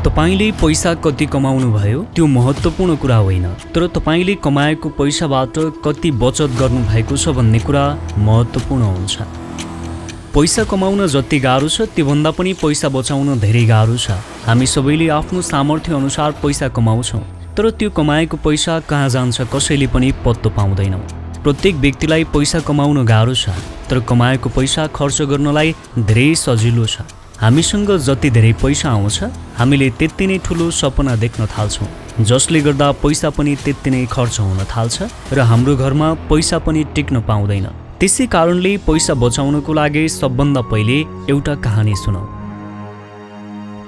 तपाईले पैसा कति कमाउनु भयो त्यो महत्त्वपूर्ण कुरा होइन, तर तपाईले कमाएको पैसाबाट कति बचत गर्नु भएको छ भन्ने कुरा महत्त्वपूर्ण हुन्छ। पैसा कमाउन जति गाह्रो छ त्योभन्दा पनि पैसा बचाउन धेरै गाह्रो छ। हामी सबैले आफ्नो सामर्थ्य अनुसार पैसा कमाउँछौँ, तर त्यो कमाएको पैसा कहाँ जान्छ कसैले पनि पत्तो पाउँदैनौँ। प्रत्येक व्यक्तिलाई पैसा कमाउन गाह्रो छ, तर कमाएको पैसा खर्च गर्नलाई धेरै सजिलो छ। हामीसँग जति धेरै पैसा आउँछ हामीले त्यति नै ठुलो सपना देख्न थाल्छौँ, जसले गर्दा पैसा पनि त्यति नै खर्च हुन थाल्छ र हाम्रो घरमा पैसा पनि टिक्न पाउँदैन। त्यसै कारणले पैसा बचाउनको लागि सबभन्दा पहिले एउटा कहानी सुनौ।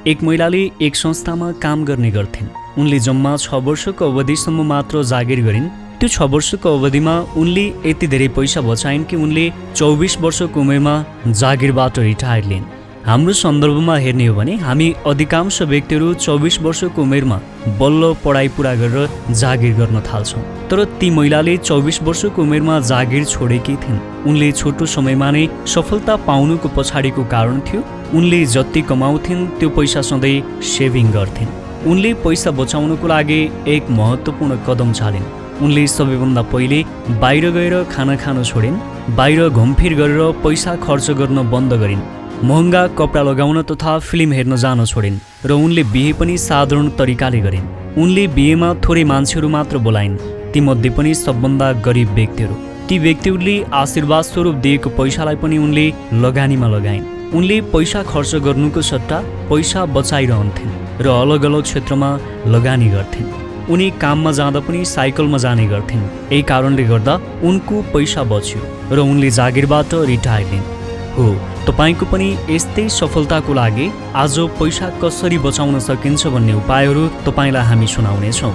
एक महिलाले एक संस्थामा काम गर्ने गर्थिन्। उनले जम्मा 6 वर्षको अवधिसम्म मात्र जागिर गरिन्। त्यो 6 वर्षको अवधिमा उनले यति धेरै पैसा बचाइन् कि उनले 24 वर्षको उमेरमा जागिरबाट रिटायर लिइन्। हाम्रो सन्दर्भमा हेर्ने हो भने हामी अधिकांश व्यक्तिहरू 24 वर्षको उमेरमा बल्ल पढाइ पुरा गरेर जागिर गर्न थाल्छौँ, तर ती महिलाले 24 वर्षको उमेरमा जागिर छोडेकी थिइन्। उनले छोटो समयमा नै सफलता पाउनुको पछाडिको कारण थियो उनले जति कमाउँथिन् त्यो पैसा सधैँ सेभिङ गर्थिन्। उनले पैसा बचाउनको लागि एक महत्त्वपूर्ण कदम चालिन्। उनले सबैभन्दा पहिले बाहिर गएर खाना खान छोडिन्। बाहिर घुमफिर गरेर पैसा खर्च गर्न बन्द गरिन्। महँगा कपडा लगाउन तथा फिल्म हेर्न जान छोडिन् र उनले बिहे पनि साधारण तरिकाले गरिन्। उनले बिहेमा थोरै मान्छेहरू मात्र बोलाइन्, तीमध्ये पनि सबभन्दा गरिब व्यक्तिहरू। ती व्यक्तिहरूले आशीर्वाद स्वरूप दिएको पैसालाई पनि उनले लगानीमा लगाइन्। उनले पैसा खर्च गर्नुको सट्टा पैसा बचाइरहन्थिन् र अलग अलग क्षेत्रमा लगानी गर्थिन्। उनी काममा जाँदा पनि साइकलमा जाने गर्थिन्। यही कारणले गर्दा उनको पैसा बच्यो र उनले जागिरबाट रिटायर लिइन्। हो, तपाईको पनि यस्तै सफलताको लागि आज पैसा कसरी बचाउन सकिन्छ भन्ने उपायहरू तपाईलाई हामी सुनाउनेछौँ।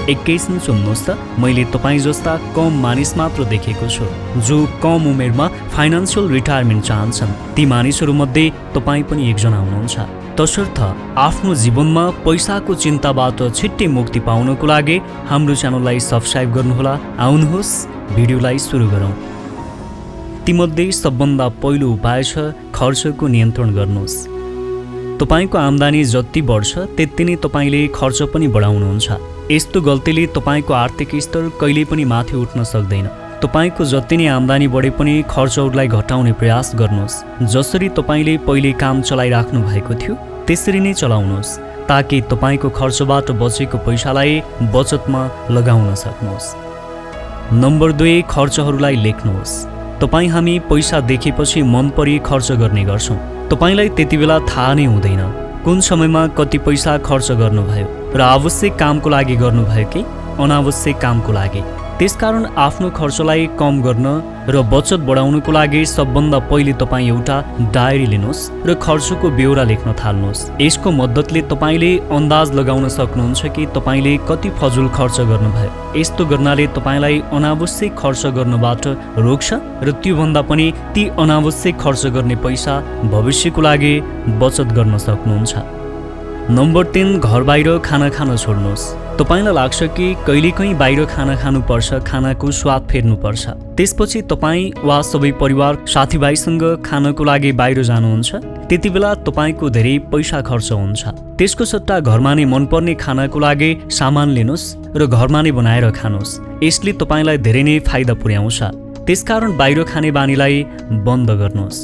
एकैछिन सुन्नुहोस् त, मैले तपाईँ जस्ता कम मानिस मात्र देखेको छु जो कम उमेरमा फाइनान्सियल रिटायरमेन्ट चाहन्छन्। ती मानिसहरूमध्ये तपाईँ पनि एकजना हुनुहुन्छ। तसर्थ आफ्नो जीवनमा पैसाको चिन्ताबाट छिट्टै मुक्ति पाउनको लागि हाम्रो च्यानललाई सब्स्क्राइब गर्नुहोला। आउनुहोस् भिडियोलाई सुरु गरौँ। तीमध्ये सबभन्दा पहिलो उपाय छ खर्चको नियन्त्रण गर्नुहोस्। तपाईको आम्दानी जति बढ्छ त्यति नै तपाईले खर्च पनि बढाउनुहुन्छ। यस्तो गल्तीले तपाईको आर्थिक स्तर कहिल्यै पनि माथि उठ्न सक्दैन। तपाईको जति नै आम्दानी बढे पनि खर्चहरूलाई घटाउने प्रयास गर्नुहोस्। जसरी तपाईले पहिले काम चलाइराख्नु भएको थियो त्यसरी नै चलाउनुहोस्, ताकि तपाईको खर्चबाट बचेको पैसालाई बचतमा लगाउन सक्नुहोस्। नम्बर 2, खर्चहरूलाई लेख्नुहोस्। तपाईँ हामी पैसा देखेपछि मन परी खर्च गर्ने गर्छौँ। तपाईलाई त्यति बेला थाहा नै हुँदैन कुन समयमा कति पैसा खर्च गर्नुभयो र आवश्यक कामको लागि गर्नुभयो कि अनावश्यक कामको लागि। त्यसकारण आफ्नो खर्चलाई कम गर्न र बचत बढाउनको लागि सबभन्दा पहिले तपाईँ एउटा डायरी लिनुहोस् र खर्चको ब्यौरा लेख्न थाल्नुहोस्। यसको मद्दतले तपाईले अन्दाज लगाउन सक्नुहुन्छ कि तपाईले कति फजुल खर्च गर्नुभयो। यस्तो गर्नाले तपाईलाई अनावश्यक खर्च गर्नबाट रोक्छ र त्योभन्दा पनि ती अनावश्यक खर्च गर्ने पैसा भविष्यको लागि बचत गर्न सक्नुहुन्छ। नम्बर 3, घर बाहिर खाना खान छोड्नुहोस्। तपाईलाई लाग्छ कि कहिलेकाहीँ बाहिर खाना खानुपर्छ, खानाको स्वाद फेर्नुपर्छ। त्यसपछि तपाईँ वा सबै परिवार साथीभाइसँग खानको लागि बाहिर जानुहुन्छ। त्यति बेला तपाईको धेरै पैसा खर्च हुन्छ। त्यसको सट्टा घरमा नै मनपर्ने खानाको लागि सामान लिनुहोस् र घरमा नै बनाएर खानुहोस्। यसले तपाईलाई धेरै नै फाइदा पुर्याउँछ। त्यसकारण बाहिर खाने बानीलाई बन्द गर्नुहोस्।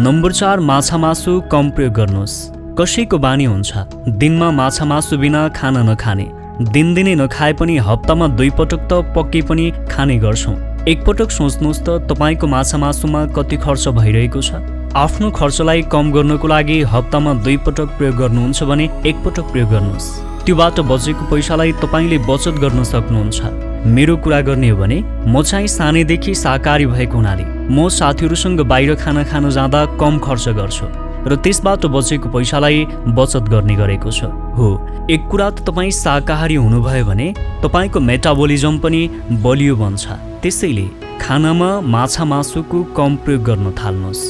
नम्बर 4, माछा मासु कम प्रयोग गर्नुहोस्। कसैको बानी हुन्छ दिनमा माछा मासु बिना खाना नखाने। दिनदिनै नखाए पनि हप्तामा 2 पटक त पक्कै पनि खाने गर्छौँ। एकपटक सोच्नुहोस् त तपाईको माछा मासुमा कति खर्च भइरहेको छ। आफ्नो खर्चलाई कम गर्नको लागि हप्तामा 2 पटक प्रयोग गर्नुहुन्छ भने 1 पटक प्रयोग गर्नुहोस्। त्योबाट बचेको पैसालाई तपाईले बचत गर्न सक्नुहुन्छ। मेरो कुरा गर्ने हो भने म चाहिँ सानैदेखि शाकाहारी भएको हुनाले म साथीहरूसँग बाहिर खाना खान जाँदा कम खर्च गर्छु र त्यसबाट बचेको पैसालाई बचत गर्ने गरेको छु। हो, एक कुरा त तपाईँ शाकाहारी हुनुभयो भने तपाईको मेटाबोलिजम पनि बलियो बन्छ। त्यसैले खानामा माछा मासुको कम प्रयोग गर्न थाल्नुहोस्।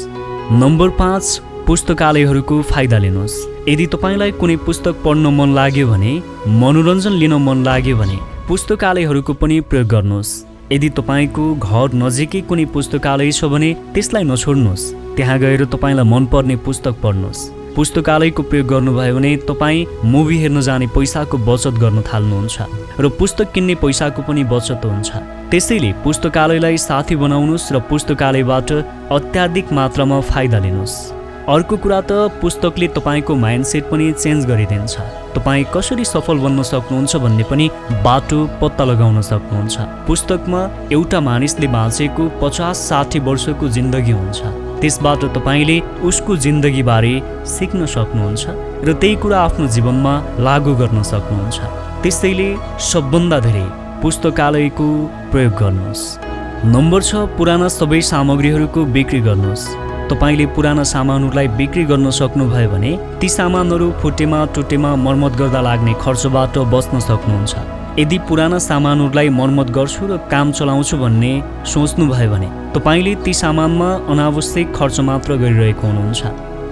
नम्बर 5, पुस्तकालयहरूको फाइदा लिनुहोस्। यदि तपाईलाई कुनै पुस्तक पढ्न मन लाग्यो भने, मनोरञ्जन लिन मन लाग्यो भने पुस्तकालयहरूको पनि प्रयोग गर्नुहोस्। यदि तपाईको घर नजिकै कुनै पुस्तकालय छ भने त्यसलाई नछोड्नुहोस्। त्यहाँ गएर तपाईलाई मनपर्ने पुस्तक पढ्नुहोस्। पुस्तकालयको प्रयोग गर्नुभयो भने तपाईँ मुभी हेर्न जाने पैसाको बचत गर्न थाल्नुहुन्छ र पुस्तक किन्ने पैसाको पनि बचत हुन्छ। त्यसैले पुस्तकालयलाई साथी बनाउनुहोस् र पुस्तकालयबाट अत्याधिक मात्रामा फाइदा लिनुहोस्। अर्को कुरा त पुस्तकले तपाईँको माइन्डसेट पनि चेन्ज गरिदिन्छ। तपाईँ कसरी सफल बन्न सक्नुहुन्छ भन्ने पनि बाटो पत्ता लगाउन सक्नुहुन्छ। पुस्तकमा एउटा मानिसले बाँचेको 50-60 वर्षको जिन्दगी हुन्छ। त्यसबाट तपाईँले उसको जिन्दगीबारे सिक्न सक्नुहुन्छ र त्यही कुरा आफ्नो जीवनमा लागू गर्न सक्नुहुन्छ। त्यसैले सबभन्दा धेरै पुस्तकालयको प्रयोग गर्नुहोस्। नम्बर 6, पुराना सबै सामग्रीहरूको बिक्री गर्नुहोस्। तपाईले पुराना सामानहरूलाई बिक्री गर्न सक्नुभयो भने ती सामानहरू फुटेमा टुटेमा मर्मत गर्दा लाग्ने खर्चबाट बच्न सक्नुहुन्छ। यदि पुराना सामानहरूलाई मर्मत गर्छु र काम चलाउँछु भन्ने सोच्नुभयो भने तपाईले ती सामानमा अनावश्यक खर्च मात्र गरिरहेको हुनुहुन्छ।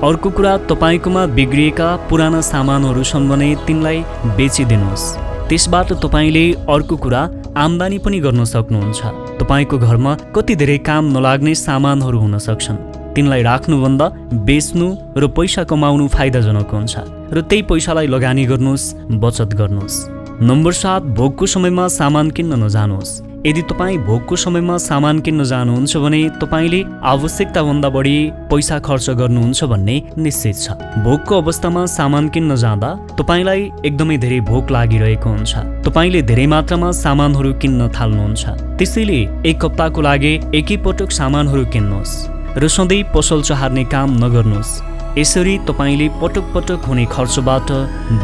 अर्को कुरा, तपाईँकोमा बिग्रिएका पुराना सामानहरू छन् भने तिनलाई बेचिदिनुहोस्। त्यसबाट तपाईँले अर्को कुरा आम्दानी पनि गर्न सक्नुहुन्छ। तपाईँको घरमा कति धेरै काम नलाग्ने सामानहरू हुन सक्छन्। तिनलाई राख्नुभन्दा बेच्नु र पैसा कमाउनु फाइदाजनक हुन्छ र त्यही पैसालाई लगानी गर्नुहोस्, बचत गर्नुहोस्। नम्बर 7, भोकको समयमा सामान किन्न नजानुहोस्। यदि तपाईँ भोकको समयमा सामान किन्न जानुहुन्छ भने तपाईँले आवश्यकताभन्दा बढी पैसा खर्च गर्नुहुन्छ भन्ने निश्चित छ। भोकको अवस्थामा सामान किन्न जाँदा तपाईँलाई एकदमै धेरै भोक लागिरहेको हुन्छ। तपाईँले धेरै मात्रामा सामानहरू किन्न थाल्नुहुन्छ। त्यसैले एक हप्ताको लागि एकैपटक सामानहरू किन्नुहोस् र सधैँ पसल चहार्ने काम नगर्नुहोस्। यसरी तपाईँले पटक पटक हुने खर्चबाट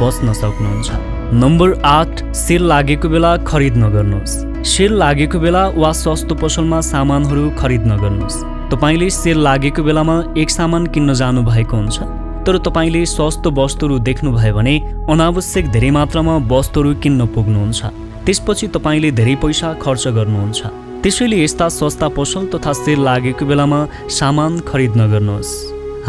बच्न सक्नुहुन्छ। नम्बर 8, सेल लागेको बेला खरिद नगर्नुहोस्। सेल लागेको बेला वा सस्तो पसलमा सामानहरू खरिद नगर्नुहोस्। तपाईँले सेल लागेको बेलामा एक सामान किन्न जानु भएको हुन्छ, तर तपाईँले सस्तो वस्तुहरू देख्नुभयो भने अनावश्यक धेरै मात्रामा वस्तुहरू किन्न पुग्नुहुन्छ। त्यसपछि तपाईँले धेरै पैसा खर्च गर्नुहुन्छ। त्यसैले यस्ता सस्ता पसल तथा सेल लागेको बेलामा सामान खरिद नगर्नुहोस्।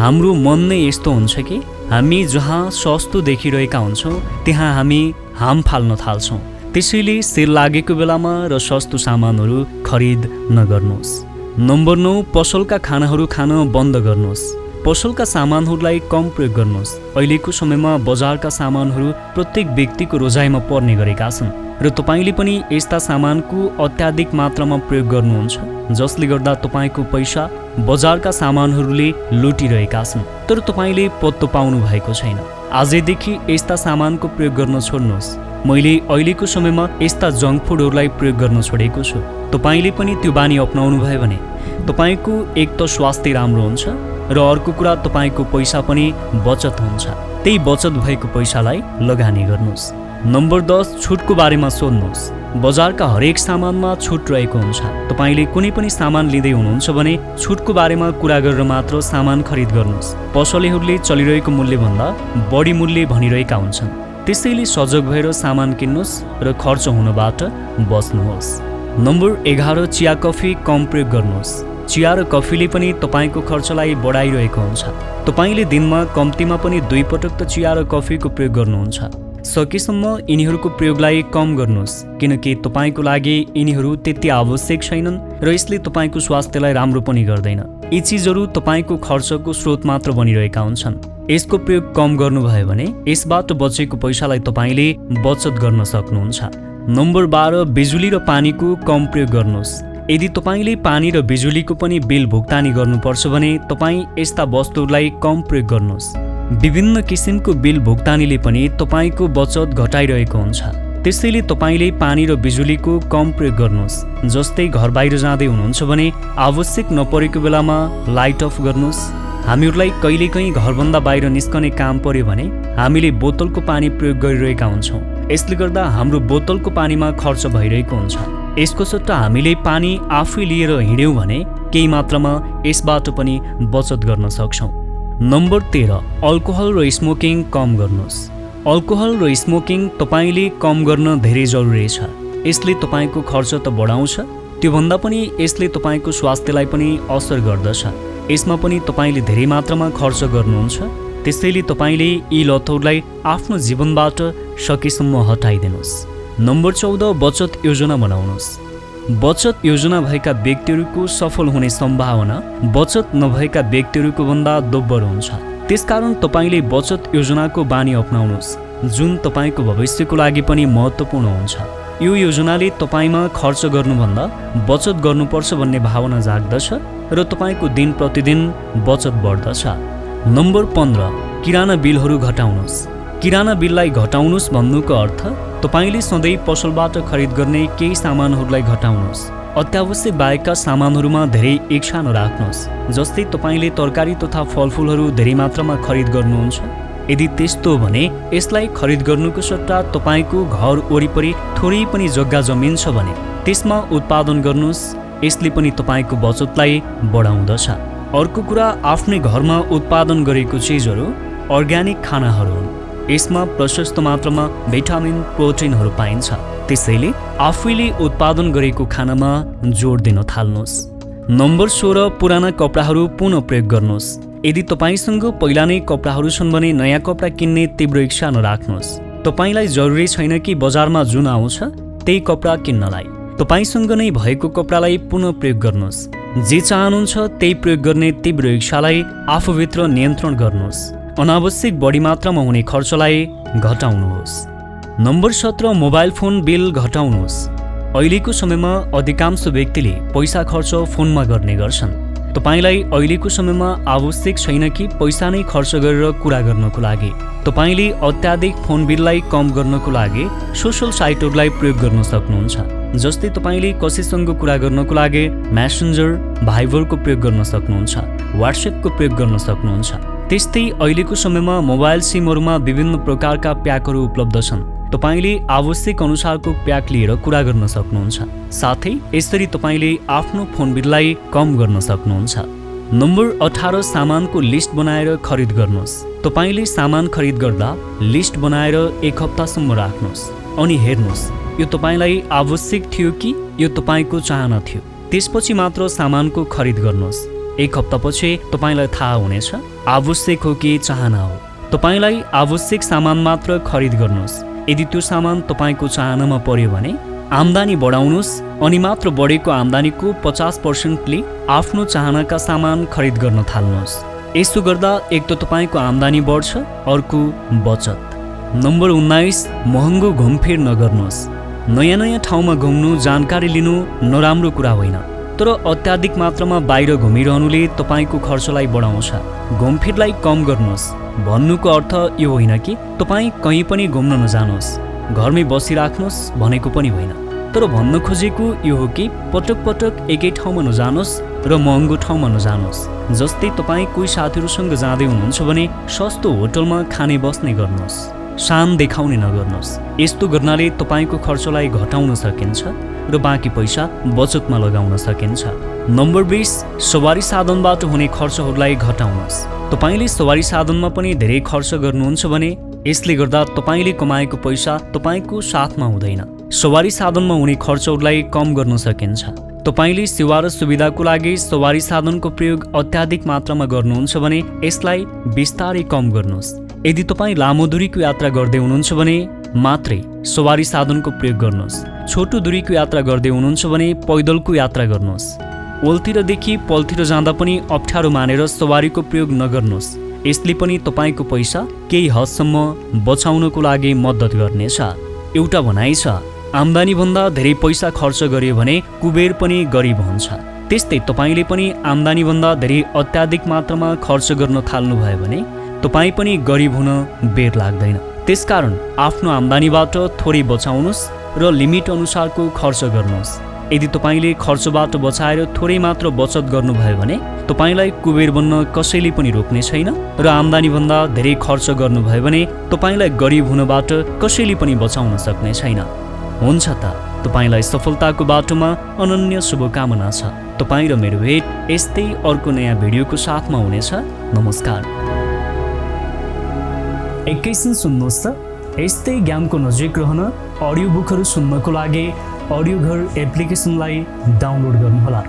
हाम्रो मन नै यस्तो हुन्छ कि हामी जहाँ सस्तो देखिरहेका हुन्छौँ त्यहाँ हामी हाम फाल्न थाल्छौँ। त्यसैले सेल लागेको बेलामा र सस्तो सामानहरू खरिद नगर्नुहोस्। नम्बर 9, पसलका खानाहरू खान बन्द गर्नुहोस्। पसलका सामानहरूलाई कम प्रयोग गर्नुहोस्। अहिलेको समयमा बजारका सामानहरू प्रत्येक व्यक्तिको रोजाइमा पर्ने गरेका छन् र तपाईँले पनि यस्ता सामानको अत्याधिक मात्रामा प्रयोग गर्नुहुन्छ, जसले गर्दा तपाईँको पैसा बजारका सामानहरूले लुटिरहेका छन्, तर तपाईँले पत्तो पाउनु भएको छैन। आजैदेखि यस्ता सामानको प्रयोग गर्न छोड्नुहोस्। मैले अहिलेको समयमा यस्ता जङ्क फुडहरूलाई प्रयोग गर्न छोडेको छु। तपाईँले पनि त्यो बानी अपनाउनु भयो भने तपाईँको एक त स्वास्थ्य राम्रो हुन्छ र अर्को कुरा तपाईँको पैसा पनि बचत हुन्छ। त्यही बचत भएको पैसालाई लगानी गर्नुहोस्। नम्बर 10, छुटको बारेमा सोध्नुहोस्। बजारका हरेक सामानमा छुट रहेको हुन्छ। तपाईँले कुनै पनि सामान लिँदै हुनुहुन्छ भने छुटको बारेमा कुरा गरेर मात्र सामान खरिद गर्नुहोस्। पसलेहरूले चलिरहेको मूल्यभन्दा बढी मूल्य भनिरहेका हुन्छन्। त्यसैले सजग भएर सामान किन्नुहोस् र खर्च हुनबाट बच्नुहोस्। नम्बर 11, चिया कफी कम प्रयोग गर्नुहोस्। चिया र कफीले पनि तपाईँको खर्चलाई बढाइरहेको हुन्छ। तपाईँले दिनमा कम्तीमा पनि 2 पटक त चिया र कफीको प्रयोग गर्नुहुन्छ। सकेसम्म यिनीहरूको प्रयोगलाई कम गर्नुहोस्, किनकि तपाईँको लागि यिनीहरू त्यति आवश्यक छैनन् र यसले तपाईँको स्वास्थ्यलाई राम्रो पनि गर्दैन। यी चिजहरू तपाईँको खर्चको स्रोत मात्र बनिरहेका हुन्छन्। यसको प्रयोग कम गर्नुभयो भने यसबाट बचेको पैसालाई तपाईँले बचत गर्न सक्नुहुन्छ। नम्बर 12, बिजुली र पानीको कम प्रयोग गर्नुहोस्। यदि तपाईँले पानी र बिजुलीको पनि बिल भुक्तानी गर्नुपर्छ भने तपाईँ यस्ता वस्तुहरूलाई कम प्रयोग गर्नुहोस्। विभिन्न किसिमको बिल भुक्तानीले पनि तपाईँको बचत घटाइरहेको हुन्छ। त्यसैले तपाईँले पानी र बिजुलीको कम प्रयोग गर्नुहोस्। जस्तै घर बाहिर जाँदै हुनुहुन्छ भने आवश्यक नपरेको बेलामा लाइट अफ गर्नुहोस्। हामीहरूलाई कहिलेकाहीँ घरभन्दा बाहिर निस्कने काम पर्यो भने हामीले बोतलको पानी प्रयोग गरिरहेका हुन्छौँ। यसले गर्दा हाम्रो बोतलको पानीमा खर्च भइरहेको हुन्छ। यसको सट्टा हामीले पानी आफै लिएर हिँड्यौँ भने केही मात्रामा यसबाट पनि बचत गर्न सक्छौँ। नम्बर 13, अल्कोहल र स्मोकिङ कम गर्नुहोस्। अल्कोहल र स्मोकिङ तपाईँले कम गर्न धेरै जरुरी छ। यसले तपाईँको खर्च त बढाउँछ, त्योभन्दा पनि यसले तपाईँको स्वास्थ्यलाई पनि असर गर्दछ। यसमा पनि तपाईँले धेरै मात्रामा खर्च गर्नुहुन्छ। त्यसैले तपाईँले यी लतहरूलाई आफ्नो जीवनबाट सकेसम्म हटाइदिनुहोस्। नम्बर 14, बचत योजना बनाउनुहोस्। बचत योजना भएका व्यक्तिहरूको सफल हुने सम्भावना बचत नभएका व्यक्तिहरूको भन्दा दोब्बर हुन्छ। त्यसकारण तपाईले बचत योजनाको बानी अपनाउनुहोस्, जुन तपाईको भविष्यको लागि पनि महत्त्वपूर्ण हुन्छ। यो योजनाले तपाईमा खर्च गर्नुभन्दा बचत गर्नुपर्छ भन्ने भावना जाग्दछ र तपाईको दिन प्रतिदिन बचत बढ्दछ। नम्बर 15, किराना बिलहरू घटाउनुहोस्। किराना बिललाई घटाउनुहोस् भन्नुको अर्थ तपाईले सधैँ पसलबाट खरिद गर्ने केही सामानहरूलाई घटाउनुहोस्। अत्यावश्यक बाहेकका सामानहरूमा धेरै इच्छा नराख्नुहोस्। जस्तै तपाईले तरकारी तथा फलफुलहरू धेरै मात्रामा खरिद गर्नुहुन्छ। यदि त्यस्तो हो भने यसलाई खरिद गर्नुको सट्टा तपाईको घर वरिपरि थोरै पनि जग्गा जमिन छ भने त्यसमा उत्पादन गर्नुहोस्। यसले पनि तपाईको बचतलाई बढाउँदछ। अर्को कुरा, आफ्नै घरमा उत्पादन गरेको चिजहरू अर्ग्यानिक खानाहरू हुन्। यसमा प्रशस्त मात्रामा भिटामिन प्रोटिनहरू पाइन्छ। त्यसैले आफैले उत्पादन गरेको खानामा जोड दिन थाल्नुहोस्। नम्बर 16, पुराना कपडाहरू पुनः प्रयोग गर्नुहोस्। यदि तपाईसँग पहिला नै कपडाहरू छन् भने नयाँ कपडा किन्ने तीव्र इच्छा नराख्नुहोस्। तपाईलाई जरुरी छैन कि बजारमा जुन आउँछ त्यही कपडा किन्नलाई। तपाईसँग नै भएको कपडालाई पुनः प्रयोग गर्नुहोस्। जे चाहनुहुन्छ त्यही प्रयोग गर्ने तीव्र इच्छालाई आफूभित्र नियन्त्रण गर्नुहोस्। अनावश्यक बढी मात्रामा हुने खर्चलाई घटाउनुहोस्। नम्बर 17, मोबाइल फोन बिल घटाउनुहोस्। अहिलेको समयमा अधिकांश व्यक्तिले पैसा खर्च फोनमा गर्ने गर्छन्। तपाईलाई अहिलेको समयमा आवश्यक छैन कि पैसा नै खर्च गरेर कुरा गर्नको लागि। तपाईले अत्याधिक फोन बिललाई कम गर्नको लागि सोसल साइटहरूलाई प्रयोग गर्न सक्नुहुन्छ। जस्तै तपाईले कसैसँग कुरा गर्नको लागि मेसेन्जर, भाइबरको प्रयोग गर्न सक्नुहुन्छ, व्हाट्सएपको प्रयोग गर्न सक्नुहुन्छ। त्यस्तै अहिलेको समयमा मोबाइल सिमहरूमा विभिन्न प्रकारका प्याकहरू उपलब्ध छन्। तपाईले आवश्यक अनुसारको प्याक लिएर कुरा गर्न सक्नुहुन्छ। साथै यसरी तपाईले आफ्नो फोन बिललाई कम गर्न सक्नुहुन्छ। नम्बर 18, सामानको लिस्ट बनाएर खरिद गर्नुहोस्। तपाईले सामान खरिद गर्दा लिस्ट बनाएर 1 हप्तासम्म राख्नुहोस् अनि हेर्नुहोस् यो तपाईलाई आवश्यक थियो कि यो तपाईको चाहना थियो। त्यसपछि मात्र सामानको खरिद गर्नुहोस्। 1 हप्तापछि तपाईलाई थाहा हुनेछ आवश्यक हो कि चाहना हो। तपाईलाई आवश्यक सामान मात्र खरिद गर्नुहोस्। यदि त्यो सामान तपाईको चाहनामा पर्यो भने आम्दानी बढाउनुहोस् अनि मात्र बढेको आम्दानीको 50%ले आफ्नो चाहनाका सामान खरिद गर्न थाल्नुहोस्। यसो गर्दा एक त तपाईको आम्दानी बढ्छ, अर्को बचत। नम्बर 19, महँगो घुमफिर नगर्नुहोस्। नयाँ नयाँ ठाउँमा घुम्नु, जानकारी लिनु नराम्रो कुरा होइन, तर अत्याधिक मात्रामा बाहिर घुमिरहनुले तपाईको खर्चलाई बढाउँछ। घुमफिरलाई कम गर्नुहोस् भन्नुको अर्थ यो होइन कि तपाईँ कहीँ पनि घुम्न नजानुहोस्, घरमै बसिराख्नुहोस् भनेको पनि होइन। तर भन्न खोजेको यो हो कि पटक पटक एकै ठाउँमा नजानुहोस् र महँगो ठाउँमा नजानुहोस्। जस्तै तपाईँ कोही साथीहरूसँग जाँदै हुनुहुन्छ भने सस्तो होटलमा खाने बस्ने गर्नुहोस्, शान देखाउने नगर्नुहोस्। यस्तो गर्नाले तपाईको खर्चलाई घटाउन सकिन्छ र बाँकी पैसा बचतमा लगाउन सकिन्छ। नम्बर 20, सवारी साधनबाट हुने खर्चहरूलाई घटाउनुहोस्। तपाईले सवारी साधनमा पनि धेरै खर्च गर्नुहुन्छ भने यसले गर्दा तपाईले कमाएको पैसा तपाईको साथमा हुँदैन। सवारी साधनमा हुने खर्चहरूलाई कम गर्न सकिन्छ। तपाईले सेवा र सुविधाको लागि सवारी साधनको प्रयोग अत्याधिक मात्रामा गर्नुहुन्छ भने यसलाई बिस्तारै कम गर्नुहोस्। यदि तपाईँ लामो दूरीको यात्रा गर्दै हुनुहुन्छ भने मात्रै सवारी साधनको प्रयोग गर्नुहोस्। छोटो दूरीको यात्रा गर्दै हुनुहुन्छ भने पैदलको यात्रा गर्नुहोस्। ओल्तिरदेखि पल्तिर जाँदा पनि अप्ठ्यारो मानेर सवारीको प्रयोग नगर्नुहोस्। यसले पनि तपाईको पैसा केही हदसम्म बचाउनको लागि मद्दत गर्नेछ। एउटा भनाइ छ, आम्दानीभन्दा धेरै पैसा खर्च गर्यो भने कुबेर पनि गरिब हुन्छ। त्यस्तै तपाईले पनि आम्दानीभन्दा धेरै अत्याधिक मात्रामा खर्च गर्न थाल्नुभयो भने तपाईँ पनि गरिब हुन बेर लाग्दैन। त्यसकारण आफ्नो आम्दानीबाट थोरै बचाउनुहोस् र लिमिट अनुसारको खर्च गर्नुहोस्। यदि तपाईले खर्चबाट बचाएर थोरै मात्र बचत गर्नुभयो भने तपाईलाई कुबेर बन्न कसैले पनि रोक्ने छैन र आम्दानीभन्दा धेरै खर्च गर्नुभयो भने तपाईलाई गरिब हुनबाट कसैले पनि बचाउन सक्ने छैन। हुन्छ त, तपाईलाई सफलताको बाटोमा अनन्य शुभकामना छ। तपाईँ र मेरो भेट यस्तै अर्को नयाँ भिडियोको साथमा हुनेछ। नमस्कार। एकैछिन सुन्नुहोस् त, यस्तै ज्ञानको नजिक रहन अडियो बुकहरू सुन्नको लागि अडियो घर एप्लिकेसनलाई डाउनलोड गर्नुहोला।